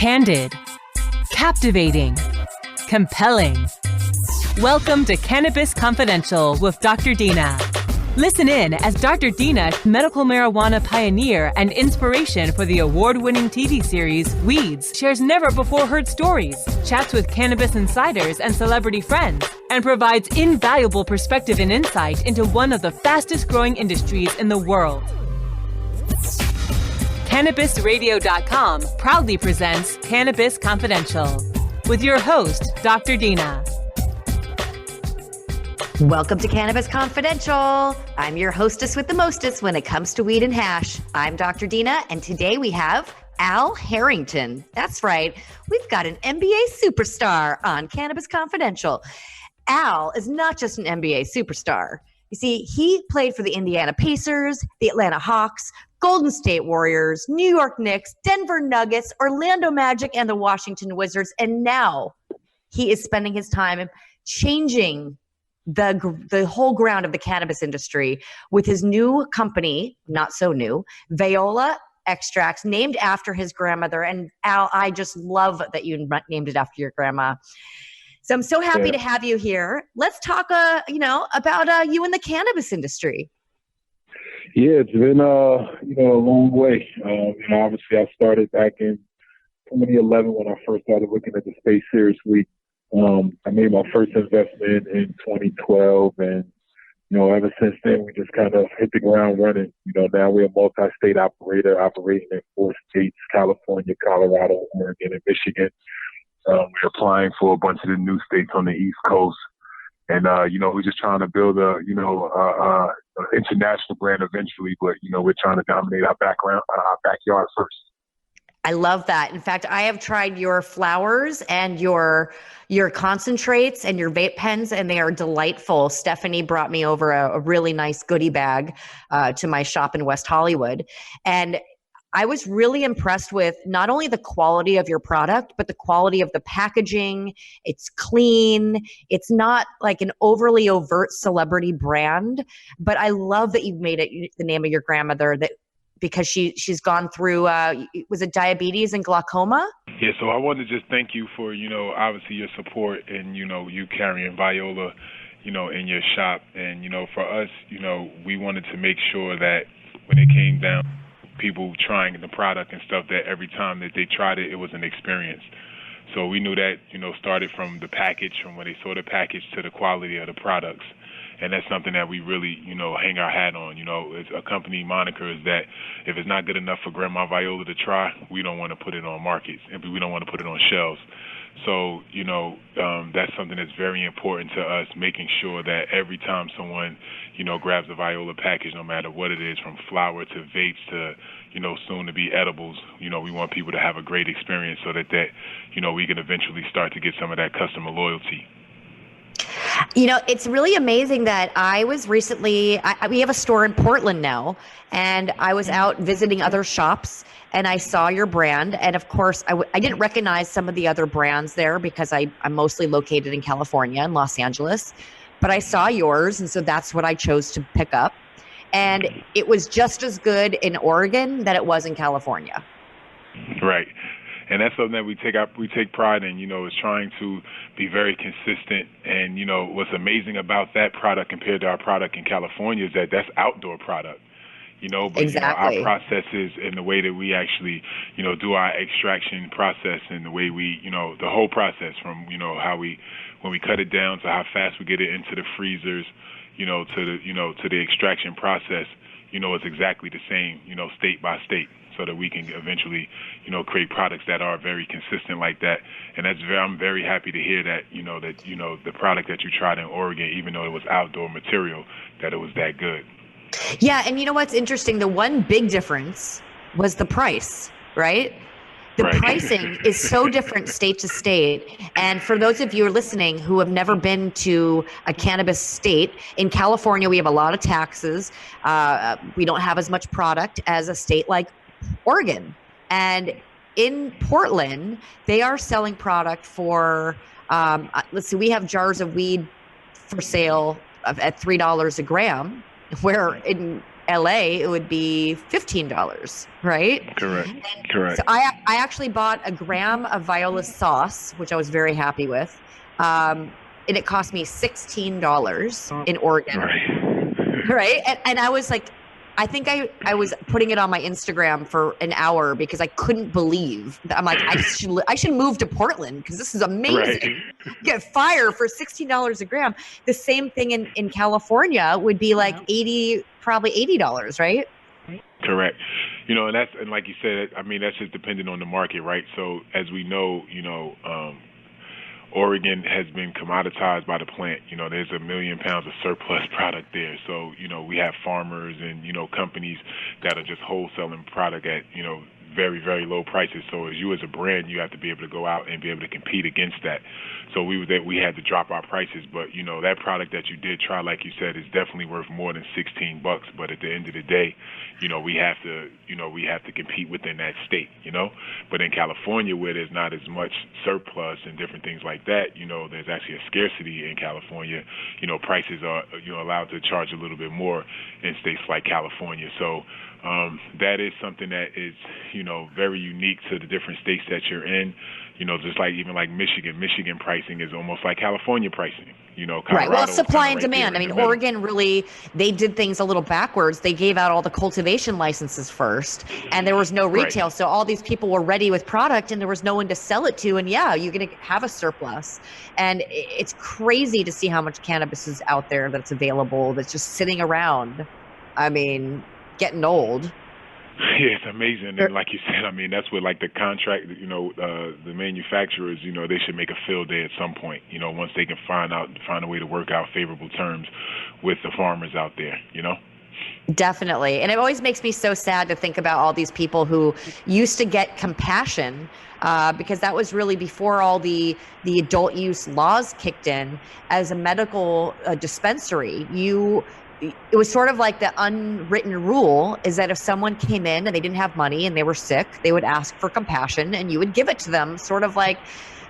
Candid, captivating, compelling. Welcome to Cannabis Confidential with Dr. Dina. Listen in as Dr. Dina, medical marijuana pioneer and inspiration for the award-winning TV series Weeds, shares never-before-heard stories, chats with cannabis insiders and celebrity friends, and provides invaluable perspective and insight into one of the fastest-growing industries in the world. CannabisRadio.com proudly presents Cannabis Confidential with your host, Dr. Dina. Welcome to Cannabis Confidential. I'm your hostess with the mostest when it comes to weed and hash. I'm Dr. Dina, and today we have Al Harrington. That's right. We've got an NBA superstar on Cannabis Confidential. Al is not just an NBA superstar. You see, he played for the Indiana Pacers, the Atlanta Hawks, Golden State Warriors, New York Knicks, Denver Nuggets, Orlando Magic, and the Washington Wizards. And now he is spending his time changing the whole ground of the cannabis industry with his new company, not so new, Viola Extracts, named after his grandmother. And Al, I just love that you named it after your grandma. So I'm so happy to have you here. Let's talk, about you in the cannabis industry. Yeah, it's been a long way. Obviously, I started back in 2011 when I first started looking at the space seriously. I made my first investment in 2012, and ever since then we just kind of hit the ground running. Now we're a multi-state operator operating in 4 states: California, Colorado, Oregon, and Michigan. We're applying for a bunch of the new states on the East Coast, and we're just trying to build a international brand eventually. But we're trying to dominate our backyard first. I love that. In fact, I have tried your flowers and your concentrates and your vape pens, and they are delightful. Stephanie brought me over a really nice goodie bag to my shop in West Hollywood. And I was really impressed with not only the quality of your product, but the quality of the packaging. It's clean. It's not like an overly overt celebrity brand, but I love that you've made it the name of your grandmother, because she's gone through, was it diabetes and glaucoma? Yeah, so I wanted to just thank you for, obviously your support and, you carrying Viola, in your shop. And, for us, we wanted to make sure that when it came down, people trying the product and stuff, that every time that they tried it, it was an experience. So we knew that, started from the package, from when they saw the package to the quality of the products. And that's something that we really, hang our hat on. It's a company moniker is that if it's not good enough for Grandma Viola to try, we don't want to put it on markets, and we don't want to put it on shelves. So, that's something that's very important to us, making sure that every time someone, grabs a Viola package, no matter what it is, from flower to vapes to, soon to be edibles, we want people to have a great experience so that we can eventually start to get some of that customer loyalty. It's really amazing that I was recently, we have a store in Portland now, and I was out visiting other shops, and I saw your brand. And of course, I didn't recognize some of the other brands there because I'm mostly located in California and Los Angeles, but I saw yours. And so that's what I chose to pick up. And it was just as good in Oregon that it was in California. Right. And that's something that we take pride in, is trying to be very consistent. And, what's amazing about that product compared to our product in California is that that's outdoor product, but exactly. Our processes and the way that we actually, do our extraction process and the way we, the whole process from, how when we cut it down to how fast we get it into the freezers, to the extraction process, it's exactly the same, state by state, so that we can eventually, create products that are very consistent like that. And I'm very happy to hear that, the product that you tried in Oregon, even though it was outdoor material, that it was that good. Yeah, and what's interesting, the one big difference was the price, right? The right. Pricing is so different state to state. And for those of you who are listening who have never been to a cannabis state, in California, we have a lot of taxes. We don't have as much product as a state like Oregon. And in Portland, they are selling product for, we have jars of weed for sale at $3 a gram, where in LA, it would be $15, right? Correct. So I actually bought a gram of Viola sauce, which I was very happy with. And it cost me $16 in Oregon. Right. Right. And I was like, I think I was putting it on my Instagram for an hour because I couldn't believe that. I'm like, I should move to Portland because this is amazing. Right. Get fire for $16 a gram. The same thing in California would be like probably $80, right? Correct. And like you said, I mean, that's just dependent on the market, right? So as we know, Oregon has been commoditized by the plant. There's 1 million pounds of surplus product there. So, we have farmers and, companies that are just wholesaling product at, very, very low prices. So as you as a brand, you have to be able to go out and be able to compete against that. So we had to drop our prices. But, that product that you did try, like you said, is definitely worth more than $16. But at the end of the day, we have to compete within that state, But in California, where there's not as much surplus and different things like that, there's actually a scarcity in California. Prices are, allowed to charge a little bit more in states like California. So that is something that is, very unique to the different states that you're in. Just like even like Michigan pricing is almost like California pricing. Colorado, right. Well, supply and right demand. I mean, Oregon really, they did things a little backwards. They gave out all the cultivation licenses first, and there was no retail. Right. So all these people were ready with product, and there was no one to sell it to. And yeah, you're going to have a surplus. And it's crazy to see how much cannabis is out there that's available, that's just sitting around. I mean, getting old. Yeah, it's amazing. And like you said, I mean, that's what like the contract, the manufacturers, they should make a field day at some point, once they can find a way to work out favorable terms with the farmers out there, Definitely. And it always makes me so sad to think about all these people who used to get compassion because that was really before all the adult use laws kicked in. As a medical dispensary, it was sort of like the unwritten rule is that if someone came in and they didn't have money and they were sick, they would ask for compassion and you would give it to them. Sort of like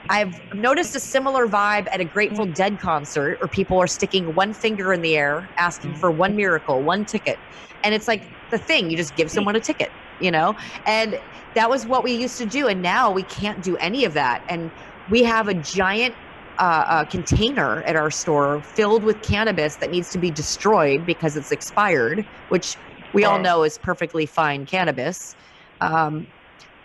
I've noticed a similar vibe at a Grateful Dead concert where people are sticking one finger in the air, asking for one miracle, one ticket. And it's like the thing, you just give someone a ticket, and that was what we used to do. And now we can't do any of that. And we have a giant container at our store filled with cannabis that needs to be destroyed because it's expired, which we all know is perfectly fine cannabis. And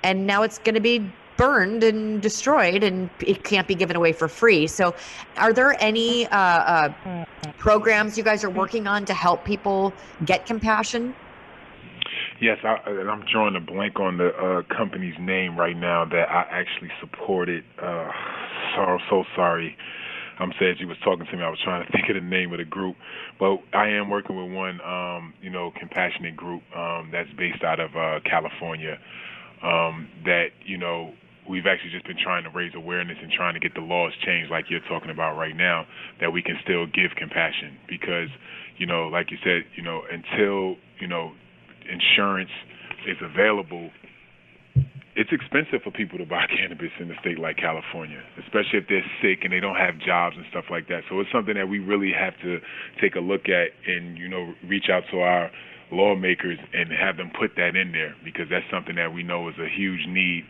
now it's going to be burned and destroyed and it can't be given away for free. So are there any programs you guys are working on to help people get compassion? Yes, I'm drawing a blank on the company's name right now that I actually supported. So sorry. I'm sad you was talking to me. I was trying to think of the name of the group. But I am working with one, compassionate group that's based out of California that, we've actually just been trying to raise awareness and trying to get the laws changed like you're talking about right now, that we can still give compassion. Because, like you said, until, insurance is available, it's expensive for people to buy cannabis in a state like California, especially if they're sick and they don't have jobs and stuff like that. So it's something that we really have to take a look at and, reach out to our lawmakers and have them put that in there, because that's something that we know is a huge need,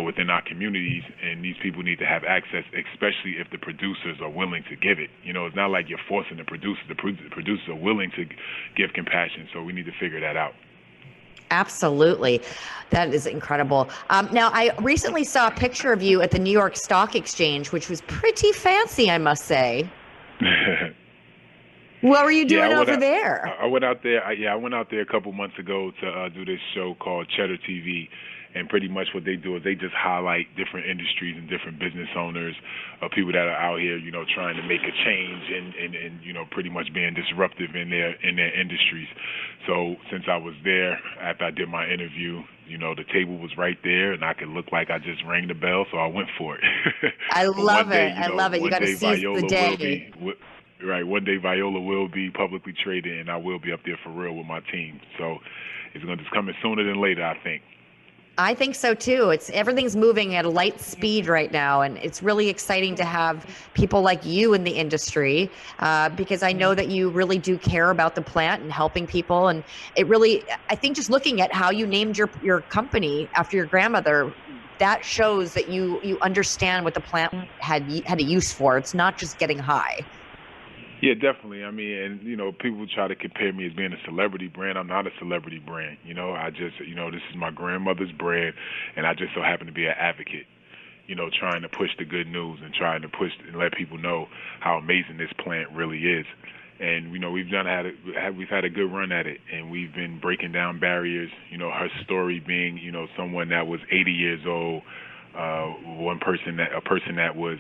within our communities, and these people need to have access, especially if the producers are willing to give it. It's not like you're forcing the producers. The producers are willing to give compassion, so we need to figure that out. Absolutely. That is incredible. Now, I recently saw a picture of you at the New York Stock Exchange, which was pretty fancy, I must say. What were you doing over there? I went out there. I went out there a couple months ago to do this show called Cheddar TV. And pretty much what they do is they just highlight different industries and different business owners, people that are out here, trying to make a change and pretty much being disruptive in their industries. So since I was there, after I did my interview, the table was right there and I could look like I just rang the bell, so I went for it. I love it. I love it. You got to seize the day. Right, one day Viola will be publicly traded and I will be up there for real with my team. So it's coming sooner than later, I think. I think so too. Everything's moving at a light speed right now, and it's really exciting to have people like you in the industry, because I know that you really do care about the plant and helping people. And it really, I think, just looking at how you named your company after your grandmother, that shows that you understand what the plant had a use for. It's not just getting high. Yeah, definitely. I mean, and, people try to compare me as being a celebrity brand. I'm not a celebrity brand. I just, this is my grandmother's brand, and I just so happen to be an advocate, trying to push the good news and trying to push and let people know how amazing this plant really is. And, we've had a good run at it, and we've been breaking down barriers. Her story being, someone that was 80 years old, a person that was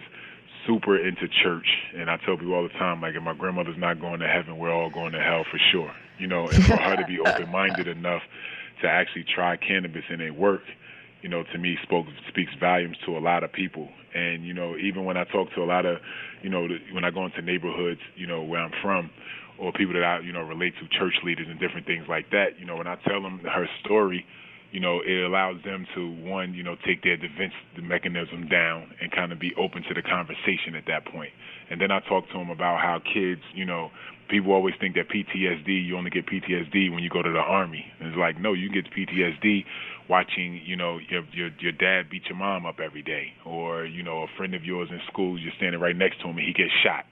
super into church, and I tell people all the time, like, if my grandmother's not going to heaven, we're all going to hell for sure. And for her to be open-minded enough to actually try cannabis and it work, to me speaks volumes to a lot of people. And even when I talk to a lot of, when I go into neighborhoods, where I'm from, or people that I relate to, church leaders and different things like that, when I tell them her story, it allows them to, one, take their defense mechanism down and kind of be open to the conversation at that point. And then I talk to them about how kids, people always think that PTSD, you only get PTSD when you go to the Army. And it's like, no, you get PTSD watching, your dad beat your mom up every day, or, a friend of yours in school, you're standing right next to him and he gets shot.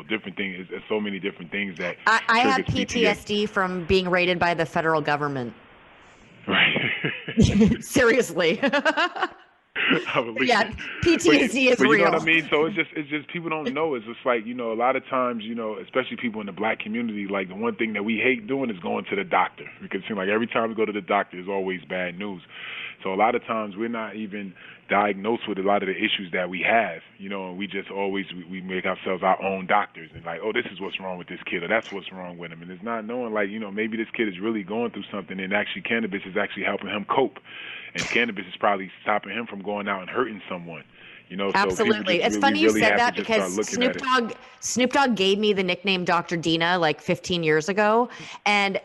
Different things. There's so many different things that I have PTSD from being raided by the federal government. Right. Seriously. Yeah, PTSD is real. You know what I mean? So it's just people don't know. It's just like, a lot of times, especially people in the black community, like, the one thing that we hate doing is going to the doctor, because it seems like every time we go to the doctor, it's always bad news. So a lot of times we're not even diagnosed with a lot of the issues that we have, and we just always, we make ourselves our own doctors, and like, oh, this is what's wrong with this kid, or that's what's wrong with him. And it's not knowing, like, maybe this kid is really going through something, and actually cannabis is actually helping him cope. And cannabis is probably stopping him from going out and hurting someone. Absolutely. So it's funny you said that, because Snoop Dogg gave me the nickname Dr. Dina like 15 years ago. And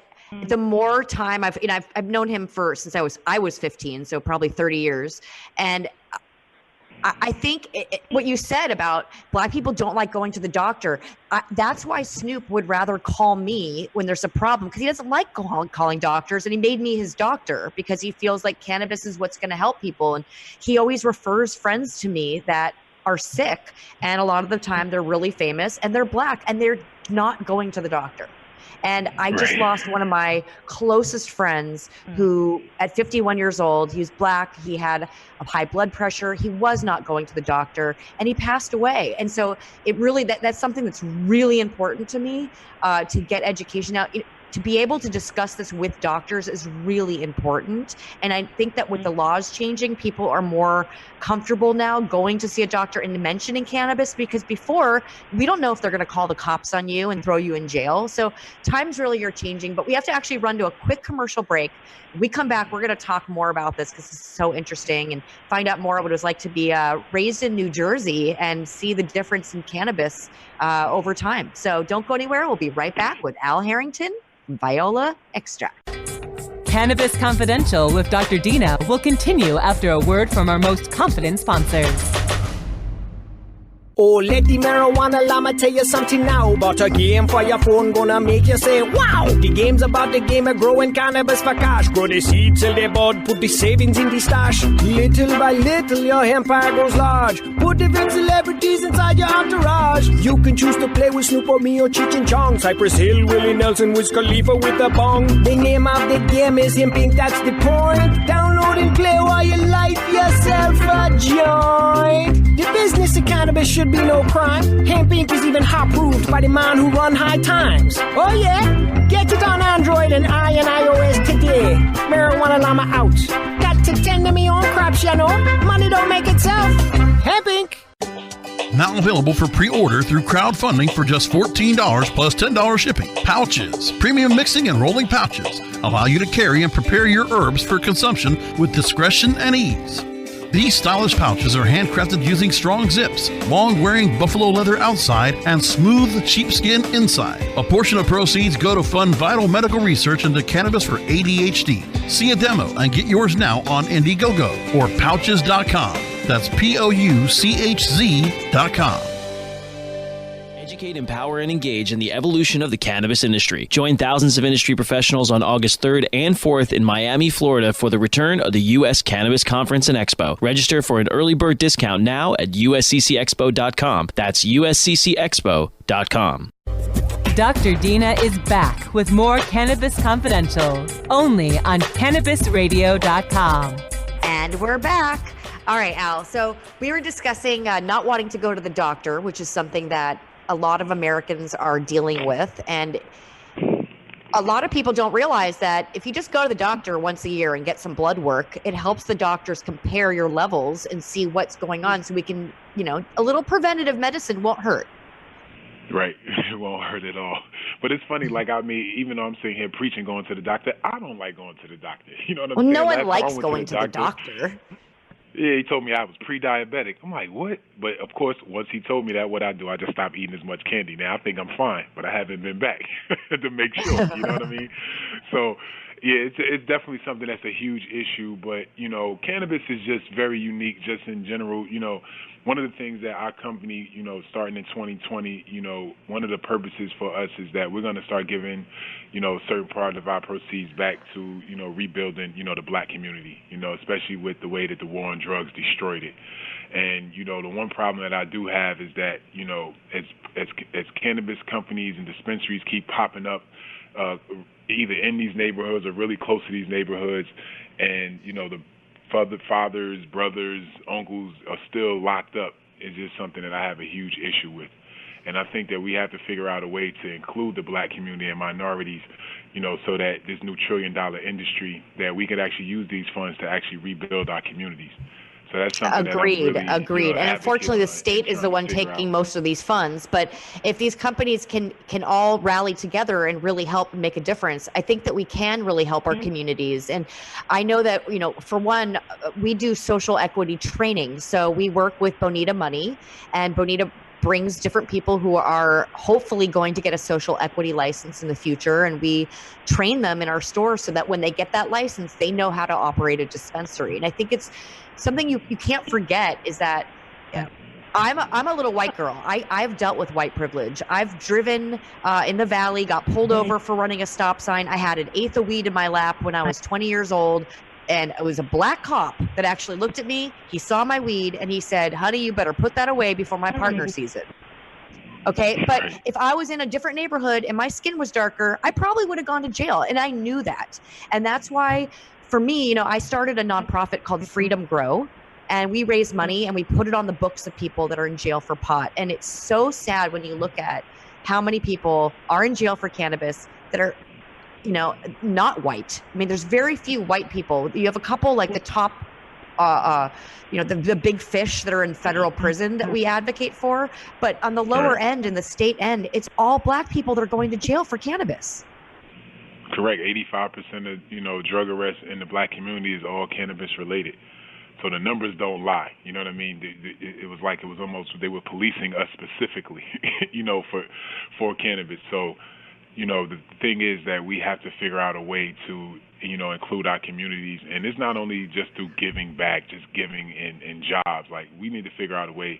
the more time I've known him since I was 15, so probably 30 years. And I think what you said about black people don't like going to the doctor, that's why Snoop would rather call me when there's a problem, because he doesn't like calling doctors, and he made me his doctor because he feels like cannabis is what's going to help people. And he always refers friends to me that are sick, and a lot of the time they're really famous and they're black and they're not going to the doctor. And I just lost one of my closest friends who, at 51 years old, he was black, he had a high blood pressure, he was not going to the doctor, and he passed away. And so it really, that's something that's really important to me, to get education out. To be able to discuss this with doctors is really important. And I think that with the laws changing, people are more comfortable now going to see a doctor and mentioning cannabis, because before, we don't know if they're going to call the cops on you and throw you in jail. So times really are changing, but we have to actually run to a quick commercial break. When we come back, we're going to talk more about this, because it's so interesting, and find out more what it was like to be raised in New Jersey and see the difference in cannabis over time. So don't go anywhere. We'll be right back with Al Harrington, Viola Extract. Cannabis Confidential with Dr. Dina will continue after a word from our most confident sponsors. Oh, let the marijuana llama tell you something now about a game for your phone gonna make you say, wow! The game's about the game of growing cannabis for cash. Grow the seeds till they bud, put the savings in the stash. Little by little, your empire grows large. Put different celebrities inside your entourage. You can choose to play with Snoop or me or Cheech and Chong, Cypress Hill, Willie Nelson, Wiz Khalifa with a bong. The name of the game is Hemp Inc., that's the point. Download and play while you light yourself a joint. The business of cannabis should be no crime. Hemp Inc. is even hot-proofed by the man who run High Times. Oh yeah? Get it on Android and iOS today. Marijuana llama out. Got to tend to me on crops, you know. Money don't make itself. Hemp Inc. Now available for pre-order through crowdfunding for just $14 plus $10 shipping. Pouches, premium mixing and rolling pouches allow you to carry and prepare your herbs for consumption with discretion and ease. These stylish pouches are handcrafted using strong zips, long-wearing buffalo leather outside, and smooth sheepskin inside. A portion of proceeds go to fund vital medical research into cannabis for ADHD. See a demo and get yours now on Indiegogo or pouches.com. That's POUCHZ.com. Educate, empower, and engage in the evolution of the cannabis industry. Join thousands of industry professionals on August 3rd and 4th in Miami, Florida for the return of the U.S. Cannabis Conference and Expo. Register for an early bird discount now at usccexpo.com. That's usccexpo.com. Dr. Dina is back with more Cannabis Confidential, only on CannabisRadio.com. And we're back. All right, Al. So we were discussing not wanting to go to the doctor, which is something that a lot of Americans are dealing with. And a lot of people don't realize that if you just go to the doctor once a year and get some blood work, it helps the doctors compare your levels and see what's going on. So we can, a little preventative medicine won't hurt. Right. It won't hurt at all. But it's funny, even though I'm sitting here preaching going to the doctor, I don't like going to the doctor. You know what I'm saying? Well, no one likes going to the doctor. Yeah, he told me I was pre-diabetic. I'm like, what? But, of course, once he told me that, what I do, I just stopped eating as much candy. Now, I think I'm fine, but I haven't been back to make sure. You know what I mean? So, yeah, it's definitely something that's a huge issue. But, cannabis is just very unique just in general. One of the things that our company, starting in 2020, one of the purposes for us is that we're going to start giving, a certain part of our proceeds back to, rebuilding, the black community, especially with the way that the war on drugs destroyed it. And, the one problem that I do have is that, as cannabis companies and dispensaries keep popping up, either in these neighborhoods or really close to these neighborhoods, and, the fathers, brothers, uncles are still locked up is just something that I have a huge issue with. And I think that we have to figure out a way to include the black community and minorities, so that this new $1 trillion industry, that we could actually use these funds to actually rebuild our communities. So that's something Agreed. And unfortunately, the state is the one taking most of these funds. But if these companies can all rally together and really help make a difference, I think that we can really help our communities. And I know that, for one, we do social equity training. So we work with Bonita Money, and Bonita brings different people who are hopefully going to get a social equity license in the future. And we train them in our store so that when they get that license, they know how to operate a dispensary. And I think it's something you can't forget is that I'm a little white girl. I've dealt with white privilege. I've driven in the valley, got pulled over for running a stop sign. I had an eighth of weed in my lap when I was 20 years old. And it was a black cop that actually looked at me. He saw my weed and he said, "Honey, you better put that away before my partner sees it." Okay. But if I was in a different neighborhood and my skin was darker, I probably would have gone to jail. And I knew that. And that's why, for me, I started a nonprofit called Freedom Grow, and we raise money and we put it on the books of people that are in jail for pot. And it's so sad when you look at how many people are in jail for cannabis that are, not white. I mean, there's very few white people. You have a couple, like the top, the big fish that are in federal prison that we advocate for. But on the lower end, in the state end, it's all black people that are going to jail for cannabis. Correct. 85% of, drug arrests in the black community is all cannabis related. So the numbers don't lie. You know what I mean? It was almost they were policing us specifically, for cannabis. So, the thing is that we have to figure out a way to, include our communities. And it's not only just through giving back, just giving in jobs. Like, we need to figure out a way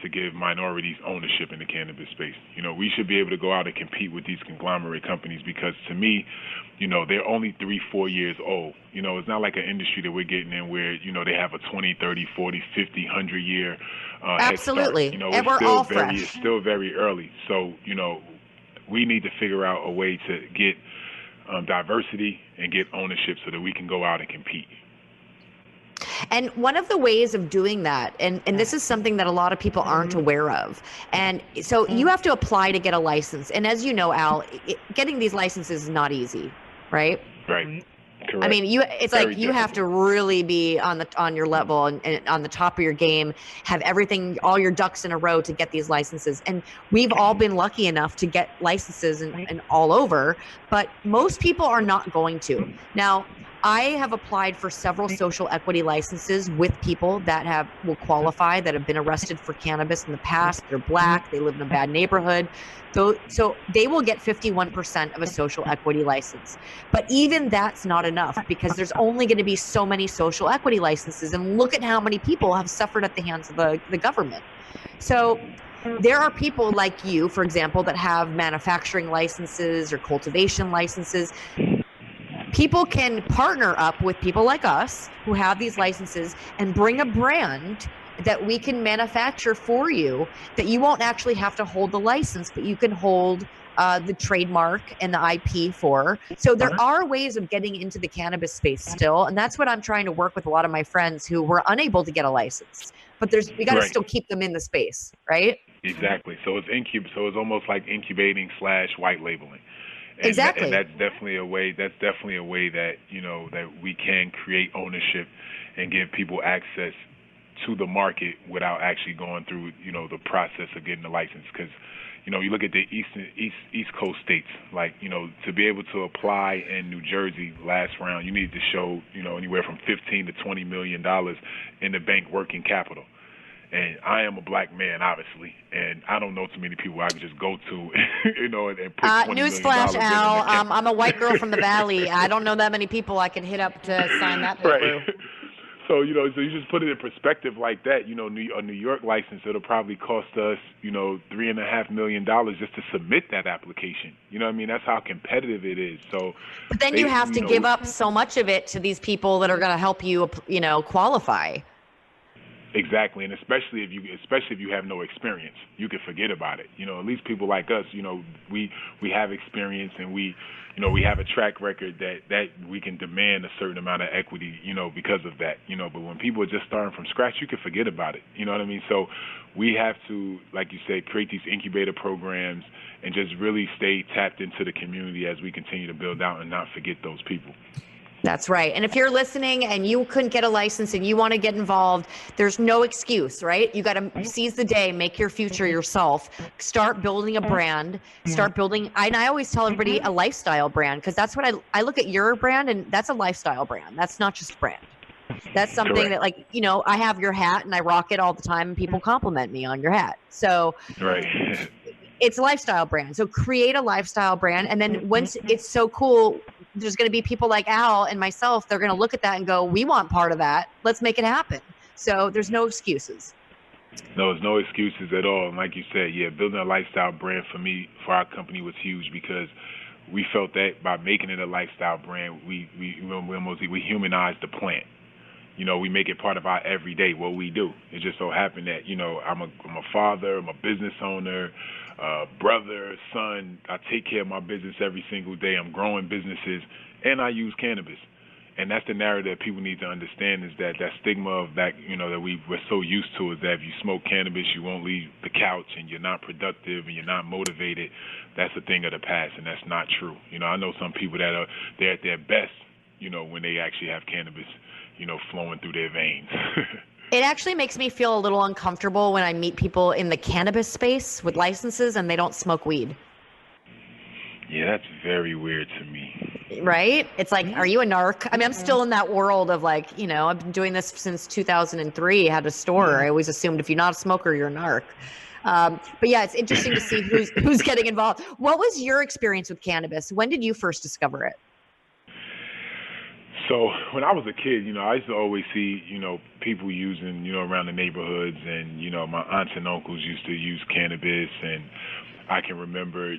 to give minorities ownership in the cannabis space. We should be able to go out and compete with these conglomerate companies because, to me, they're only 3-4 years old. It's not like an industry that we're getting in where, they have a 20, 30, 40, 50, 100-year Absolutely. head start. And we're all fresh. It's still very early. So, we need to figure out a way to get diversity and get ownership so that we can go out and compete. And one of the ways of doing that, and this is something that a lot of people aren't aware of, and so you have to apply to get a license. And as you know, Al, getting these licenses is not easy, right? Right. Correct. I mean, it's very like you have to really be on your level and on the top of your game, have everything, all your ducks in a row to get these licenses. And we've all been lucky enough to get licenses and all over, but most people are not going to. Now, I have applied for several social equity licenses with people that will qualify, that have been arrested for cannabis in the past. They're Black, they live in a bad neighborhood. So they will get 51% of a social equity license. But even that's not enough, because there's only going to be so many social equity licenses. And look at how many people have suffered at the hands of the government. So there are people like you, for example, that have manufacturing licenses or cultivation licenses. People can partner up with people like us who have these licenses and bring a brand that we can manufacture for you, that you won't actually have to hold the license, but you can hold the trademark and the IP for. So there are ways of getting into the cannabis space still. And that's what I'm trying to work with a lot of my friends who were unable to get a license. But we got to still keep them in the space, right? Exactly. So it's almost like incubating / white labeling. And exactly. That's definitely a way. That's definitely a way that that we can create ownership and give people access to the market without actually going through the process of getting the license. Because you look at the East Coast states, like to be able to apply in New Jersey last round, you need to show anywhere from $15 to $20 million in the bank working capital. And I am a Black man, obviously, and I don't know too many people I could just go to, and put $20 million newsflash, Al. I'm a white girl from the Valley. I don't know that many people I can hit up to sign that paper. Right. So so you just put it in perspective like that. A New York license, it'll probably cost us $3.5 million just to submit that application. You know what I mean? That's how competitive it is. So, but then you have to give up so much of it to these people that are going to help you, qualify. Exactly, and especially if you have no experience, you can forget about it. At least people like us, we have experience, and we have a track record that we can demand a certain amount of equity, because of that. But when people are just starting from scratch, you can forget about it. You know what I mean? So we have to, like you said, create these incubator programs and just really stay tapped into the community as we continue to build out and not forget those people. That's right. And if you're listening and you couldn't get a license and you want to get involved, there's no excuse, right? You got to seize the day, make your future yourself, start building a brand, start building. And I always tell everybody a lifestyle brand, because that's what I look at your brand, and that's a lifestyle brand. That's not just a brand. That's something that, like, I have your hat and I rock it all the time and people compliment me on your hat. So right. It's a lifestyle brand. So create a lifestyle brand. And then once it's so cool, there's going to be people like Al and myself. They're going to look at that and go, we want part of that. Let's make it happen. So there's no excuses. No, there's no excuses at all. And like you said, building a lifestyle brand for our company was huge, because we felt that by making it a lifestyle brand, we humanized the plant. We make it part of our everyday, what we do. It just so happened that, I'm a father, I'm a business owner, brother, son. I take care of my business every single day. I'm growing businesses, and I use cannabis. And that's the narrative people need to understand, is that stigma of that, that we're so used to, is that if you smoke cannabis, you won't leave the couch and you're not productive and you're not motivated. That's a thing of the past, and that's not true. I know some people that they're at their best, when they actually have cannabis, flowing through their veins. It actually makes me feel a little uncomfortable when I meet people in the cannabis space with licenses and they don't smoke weed. Yeah, that's very weird to me. Right? It's like, are you a narc? I mean, I'm still in that world of like, I've been doing this since 2003. I had a store. I always assumed if you're not a smoker, you're a narc. But yeah, it's interesting to see who's getting involved. What was your experience with cannabis? When did you first discover it? So when I was a kid, I used to always see, people using, around the neighborhoods, and, my aunts and uncles used to use cannabis, and I can remember,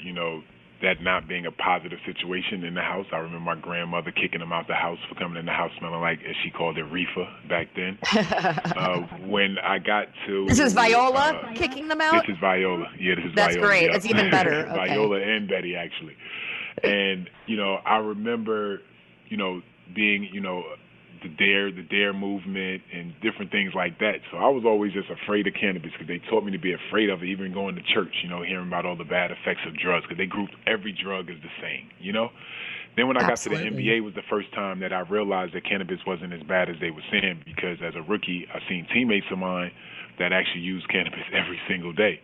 that not being a positive situation in the house. I remember my grandmother kicking them out the house for coming in the house smelling like, as she called it, reefer back then. When I got to... This is Viola kicking them out? This is Viola. Yeah, this is That's Viola. Great. Yeah. That's even better. Okay. Viola and Betty, actually. And, I remember, being, the dare movement and different things like that. So I was always just afraid of cannabis, because they taught me to be afraid of it, even going to church, hearing about all the bad effects of drugs, because they grouped every drug as the same, Then when I got to the NBA was the first time that I realized that cannabis wasn't as bad as they were saying, because as a rookie, I seen teammates of mine that actually used cannabis every single day.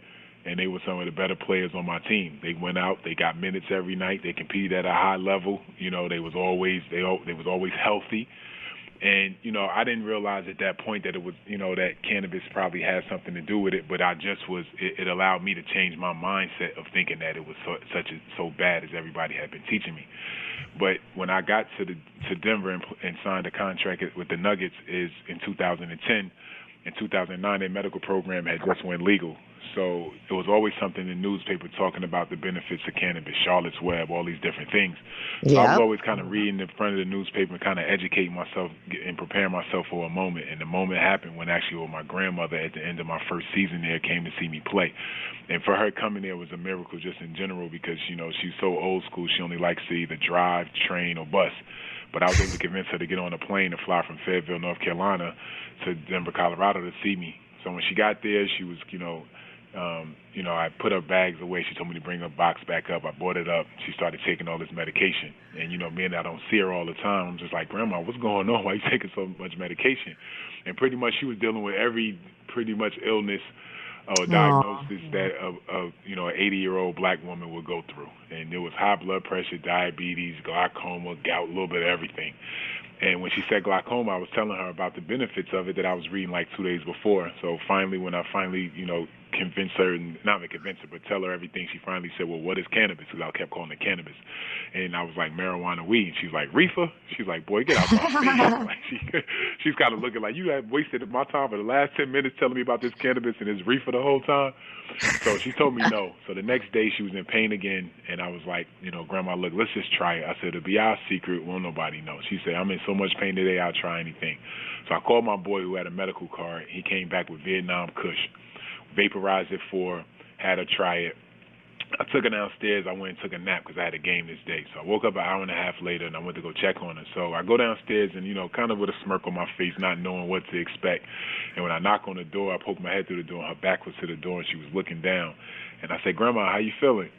and they were some of the better players on my team. They went out, they got minutes every night, they competed at a high level. You know, they was always healthy. And, you know, I didn't realize at that point that it was, you know, that cannabis probably had something to do with it, but it allowed me to change my mindset of thinking that it was so bad as everybody had been teaching me. But when I got to Denver and signed a contract with the Nuggets is in 2010. In 2009, their medical program had just went legal. So it was always something in the newspaper talking about the benefits of cannabis, Charlotte's Web, all these different things. So I was always kind of reading in front of the newspaper and kind of educating myself and preparing myself for a moment. And the moment happened when actually my grandmother at the end of my first season there came to see me play. And for her coming there was a miracle just in general because, you know, she's so old school. She only likes to either drive, train, or bus. But I was able to convince her to get on a plane and fly from Fayetteville, North Carolina to Denver, Colorado to see me. So when she got there, she was, I put her bags away. She told me to bring her box back up. I brought it up. She started taking all this medication. And, you know, me and I don't see her all the time. I'm just like, Grandma, what's going on? Why are you taking so much medication? And pretty much she was dealing with every pretty much illness or diagnosis that an 80-year-old black woman would go through. And there was high blood pressure, diabetes, glaucoma, gout, a little bit of everything. And when she said glaucoma, I was telling her about the benefits of it that I was reading like 2 days before. So finally, when I convince her, not convince her, but tell her everything, she finally said, well, what is cannabis? Because I kept calling it cannabis. And I was like, marijuana, weed. And she's like, reefer? She's like, boy, get out my face. She's kind of looking like, you have wasted my time for the last 10 minutes telling me about this cannabis and this reefer the whole time. So she told me no. So the next day she was in pain again, and I was like, Grandma, look, let's just try it. I said, it'll be our secret. Won't nobody know. She said, I'm in so much pain today, I'll try anything. So I called my boy who had a medical card. He came back with Vietnam Kush. Vaporized it had her try it. I took her downstairs. I went and took a nap because I had a game this day. So I woke up an hour and a half later, and I went to go check on her. So I go downstairs and, kind of with a smirk on my face, not knowing what to expect. And when I knock on the door, I poke my head through the door, and her back was to the door, and she was looking down. And I said, Grandma, how you feeling?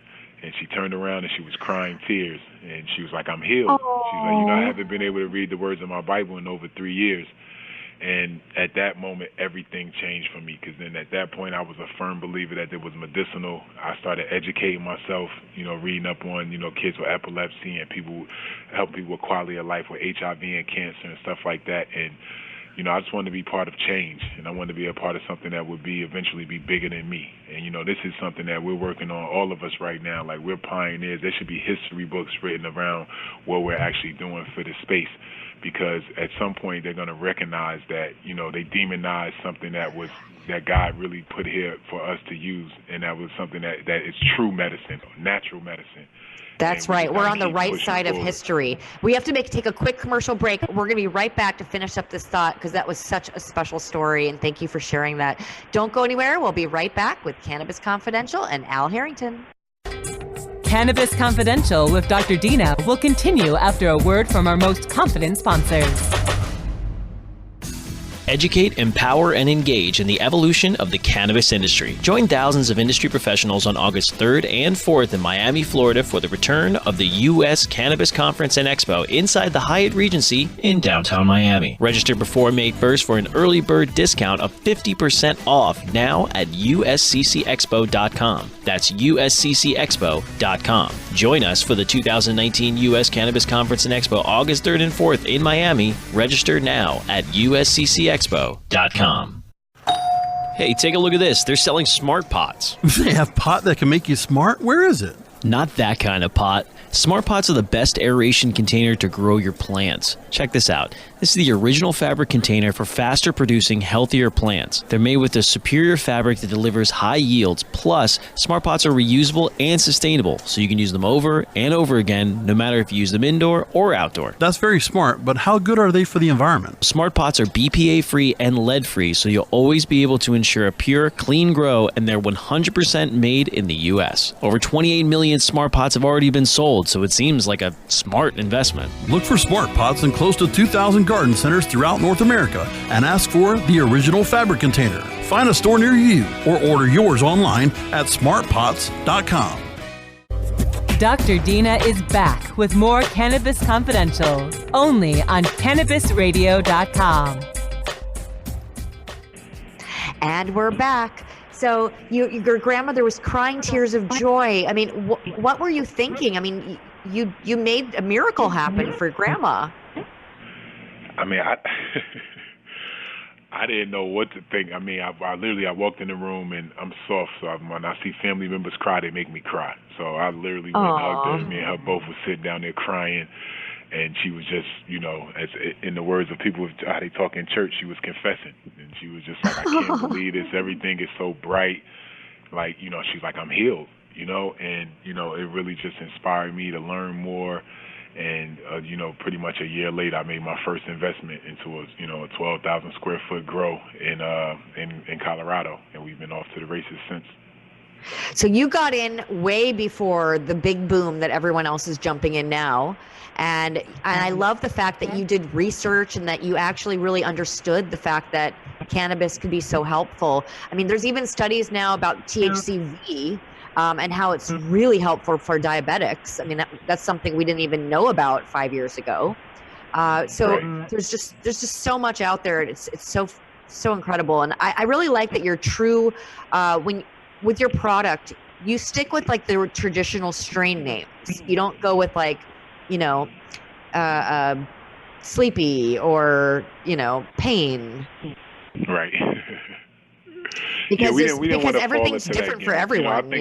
And she turned around, and she was crying tears. And she was like, I'm healed. Aww. She's like, I haven't been able to read the words of my Bible in over 3 years. And at that moment, everything changed for me because then at that point, I was a firm believer that it was medicinal. I started educating myself, reading up on, kids with epilepsy and helping people with quality of life with HIV and cancer and stuff like that. And, I just wanted to be part of change, and I wanted to be a part of something that would eventually be bigger than me. And, this is something that we're working on, all of us right now. Like, we're pioneers. There should be history books written around what we're actually doing for this space. Because at some point they're going to recognize that, they demonized something that God really put here for us to use, and that was something that is true medicine, natural medicine. That's right. We're on the right side of history. We have to take a quick commercial break. We're going to be right back to finish up this thought because that was such a special story, and thank you for sharing that. Don't go anywhere. We'll be right back with Cannabis Confidential and Al Harrington. Cannabis Confidential with Dr. Dina will continue after a word from our most confident sponsors. Educate, empower, and engage in the evolution of the cannabis industry. Join thousands of industry professionals on August 3rd and 4th in Miami, Florida for the return of the U.S. Cannabis Conference and Expo inside the Hyatt Regency in downtown Miami. Register before May 1st for an early bird discount of 50% off now at usccexpo.com. That's usccexpo.com. Join us for the 2019 U.S. Cannabis Conference and Expo August 3rd and 4th in Miami. Register now at usccexpo.com. Hey, take a look at this. They're selling smart pots. They have pot that can make you smart? Where is it? Not that kind of pot. Smart pots are the best aeration container to grow your plants. Check this out. This is the original fabric container for faster producing, healthier plants. They're made with a superior fabric that delivers high yields. Plus, smart pots are reusable and sustainable, so you can use them over and over again, no matter if you use them indoor or outdoor. That's very smart, but how good are they for the environment? Smart pots are BPA-free and lead-free, so you'll always be able to ensure a pure, clean grow, and they're 100% made in the U.S. Over 28 million smart pots have already been sold, so it seems like a smart investment. Look for smart pots in close to 2,000 garden centers throughout North America and ask for the original fabric container. Find a store near you or order yours online at smartpots.com. Dr. Dina is back with more Cannabis Confidential, only on CannabisRadio.com. And we're back. So your grandmother was crying tears of joy. I mean, what were you thinking? I mean, you made a miracle happen for Grandma. I mean, I didn't know what to think. I mean, I literally walked in the room, and I'm soft, so when I see family members cry, they make me cry. So I literally went and hugged her. Me and her both were sitting down there crying, and she was just, as in the words of people how they talk in church, she was confessing, and she was just like, I can't believe this. Everything is so bright. Like, she's like, I'm healed, and it really just inspired me to learn more. And, pretty much a year later, I made my first investment into a 12,000 square foot grow in Colorado, and we've been off to the races since. So you got in way before the big boom that everyone else is jumping in now. And I love the fact that you did research and that you actually really understood the fact that cannabis could be so helpful. I mean, there's even studies now about THCV, and how it's really helpful for diabetics. I mean, that's something we didn't even know about 5 years ago. So there's just so much out there. It's so incredible. And I really like that you're true with your product. You stick with like the traditional strain names. You don't go with like, sleepy or, pain. Right. Because, we didn't because everything's different for everyone,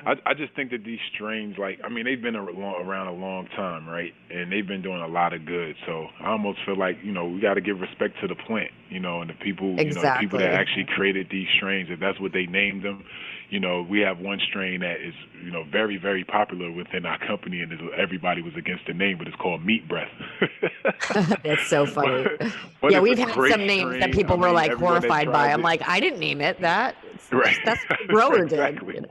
I just think that these strains, they've been around a long time, right? And they've been doing a lot of good. So I almost feel like, we got to give respect to the plant, and the people, the people that actually created these strains, if that's what they named them. We have one strain that is, very, very popular within our company, and everybody was against the name, but it's called Meat Breath. That's so funny. but we've had some names that people were like horrified by. I'm like, I didn't name it that. That's what the grower exactly. did.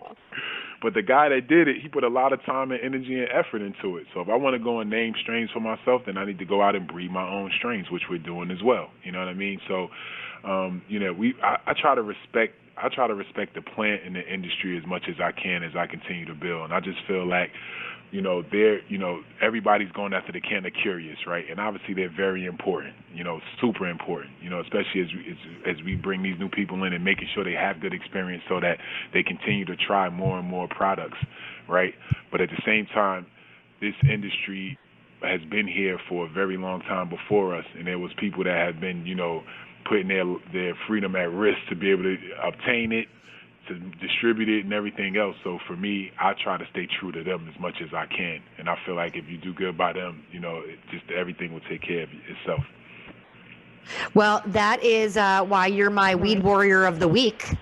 But the guy that did it, he put a lot of time and energy and effort into it. So if I want to go and name strains for myself, then I need to go out and breed my own strains, which we're doing as well. You know what I mean? So, I try to respect the plant and the industry as much as I can as I continue to build. And I just feel like, everybody's going after the can of curious, right? And obviously they're very important, super important, especially as we bring these new people in and making sure they have good experience so that they continue to try more and more products, right? But at the same time, this industry has been here for a very long time before us, and there was people that have been, putting their freedom at risk to be able to obtain it, to distribute it and everything else. So for me, I try to stay true to them as much as I can. And I feel like if you do good by them, everything will take care of itself. Well, that is why you're my weed warrior of the week.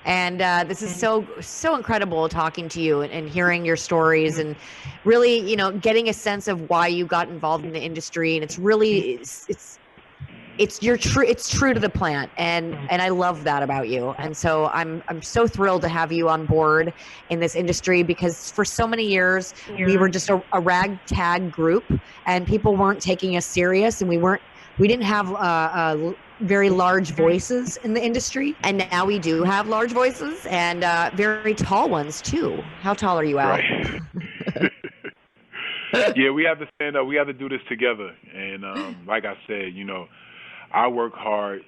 And this is so incredible talking to you and hearing your stories and really, getting a sense of why you got involved in the industry. And it's really, it's true to the plant, and I love that about you. And so I'm so thrilled to have you on board in this industry, because for so many years we were just a ragtag group, and people weren't taking us serious, and we didn't have very large voices in the industry, and now we do have large voices and very tall ones too. How tall are you, Al? Right. Yeah, we have to stand up. We have to do this together. And like I said, I work hard,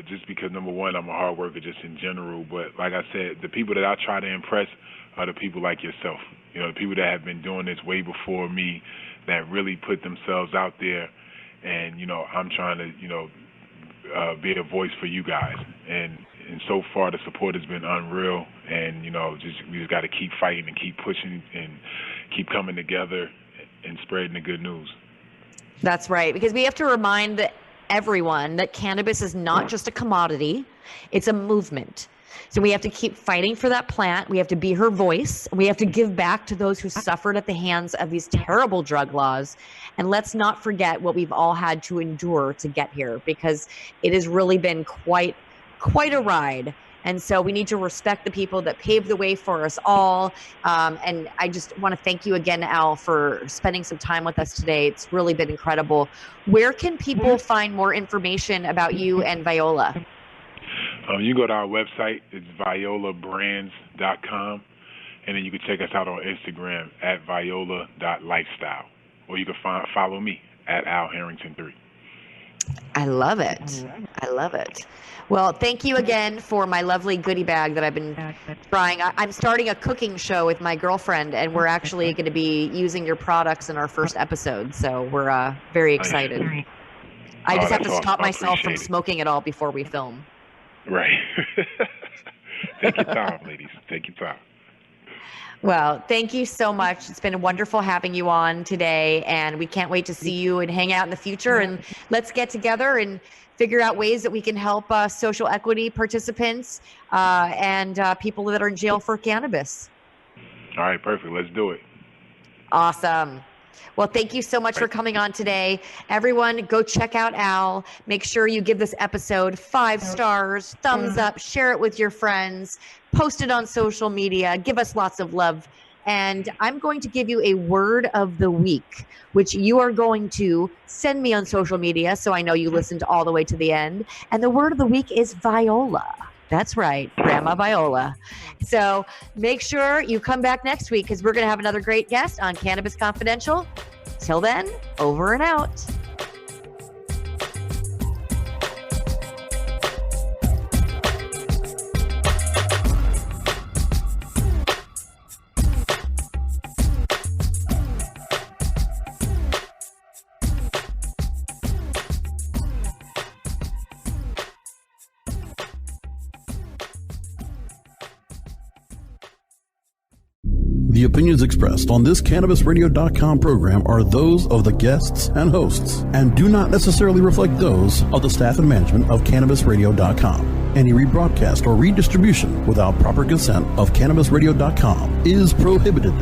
just because, number one, I'm a hard worker just in general. But like I said, the people that I try to impress are the people like yourself, the people that have been doing this way before me, that really put themselves out there. And, I'm trying to, be a voice for you guys. And so far, the support has been unreal. And, we just got to keep fighting and keep pushing and keep coming together and spreading the good news. That's right, because we have to remind everyone that cannabis is not just a commodity, it's a movement. So we have to keep fighting for that plant. We have to be her voice. We have to give back to those who suffered at the hands of these terrible drug laws. And let's not forget what we've all had to endure to get here, because it has really been quite a ride. And so we need to respect the people that paved the way for us all. And I just want to thank you again, Al, for spending some time with us today. It's really been incredible. Where can people find more information about you and Viola? You can go to our website. It's violabrands.com. And then you can check us out on Instagram at viola.lifestyle. Or you can follow me at Al Harrington 3. I love it. I love it. Well, thank you again for my lovely goodie bag that I've been trying. I'm starting a cooking show with my girlfriend, and we're actually going to be using your products in our first episode. So we're very excited. I just have to stop myself from smoking it all before we film. Right. Take your time, ladies. Take your time. Well, thank you so much. It's been wonderful having you on today, and we can't wait to see you and hang out in the future. And let's get together and figure out ways that we can help social equity participants and people that are in jail for cannabis. All right, perfect. Let's do it. Awesome. Well, thank you so much for coming on today. Everyone, go check out Al. Make sure you give this episode 5 stars, thumbs up, share it with your friends, post it on social media, give us lots of love. And I'm going to give you a word of the week, which you are going to send me on social media so I know you listened all the way to the end. And the word of the week is Viola. That's right, Grandma Viola. So make sure you come back next week because we're going to have another great guest on Cannabis Confidential. Till then, over and out. The opinions expressed on this CannabisRadio.com program are those of the guests and hosts and do not necessarily reflect those of the staff and management of CannabisRadio.com. Any rebroadcast or redistribution without proper consent of CannabisRadio.com is prohibited.